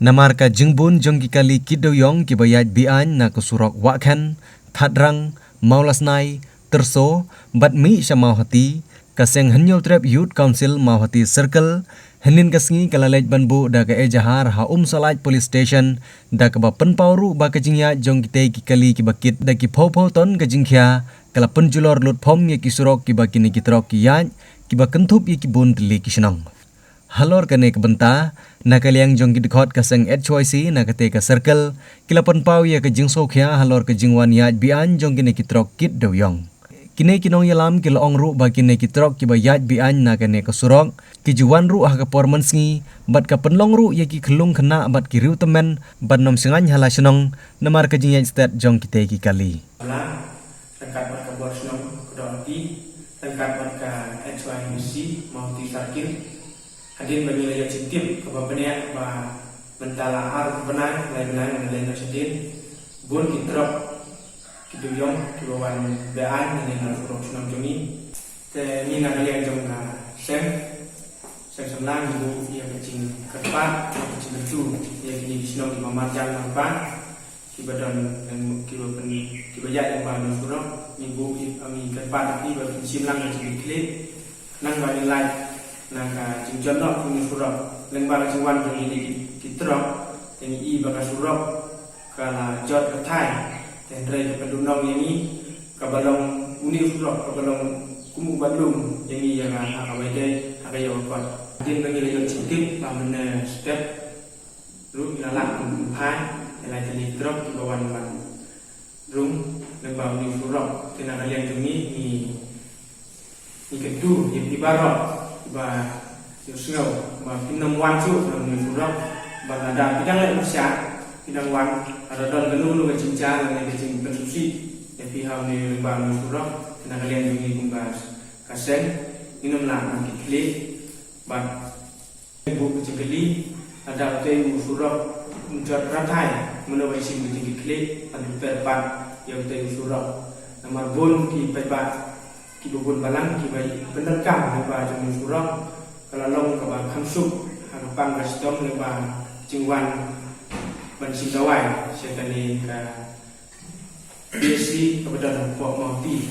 Namar ka jingbun jongki kali kidoyong kibayat bian na kusurok wakhan, thatrang, maulasnai, terso, batmi sa mauhati, kaseng hanyol trap youth council mauhati circle, henin kasngi kalalej banbu da ka ejahar ha salaj police station da ka ba penpauru ba ka jingya jongki te ki kali ki bakit da ki phau ton ka jingkhya kala penjulor lut phom ye ki surok ki ba kini ki trok ki yaj ki ba kentup ye ki bun tli ki senong. Halor kane kebenta na kaliang jong gidkhot kaseng HYC na kate ka circle kilapan pau ya ka jingso khya halor ka jingwan ya bian jong kine kitrok kit doyong kine kinong yalam kilong ru ba kine kitrok ki ba yaj bian na kane ka surok ki juwan ru ha ka performance ngi bat ka penlong ru ya ki khlung khna bat ki riu temen bat nom singan hala senong namar ka jingyaj stat jong kite ki kali tangkat bat ka bor senong kedoti tangkat bat ka HYC mau ti sarkin hadir bagi layar cintim kebabenek ba mentala har benar lain-lain mengenai nasidin bun kitrok kiduyong kibawan bean dengan surok sunam joni te ni nak lihat jong na sem selang ibu ia kecing kerpat kecing itu ia kini sunam di mamar jalan apa kibadan dan kibayat yang baru surok ibu kami kerpat tapi bagi simlang kecing klik nang bagi lain naka cinconok punya surok lembara ciwan ini kitrok ini i baka surok kala jot ketai dan rai kepedunong ini kabalong uni surok kabalong kumu badung ini yang akawede akayo kot din bagi leyon cintik pamene step lu ilalak kumpai elai tali trok kibawan ban rung lembara uni surok tenaga liang jumi ni kedu yang dibarok và điều siêu mà cái năm quan chú là người phụ nữ và là đạt cái năng lượng sáng cái năng quan là đoàn cái luôn cái chính cha là cái chính cái suy để khi hao này vào người phụ nữ thì là cái liên dùng gì cũng cả sen cái năm làm cái clip và cái bộ cái clip là đạt tới người phụ nữ chọn ra thay mình nói về xin cái clip là được về bạn yêu tới người phụ nữ là mà vốn thì phải bạn kita pun balang kita penekam lepas jumlah surau kalau long ke bang kamsuk harapan kastom lepas cingwan bersih dawai sekali ke BSc kepada pok mati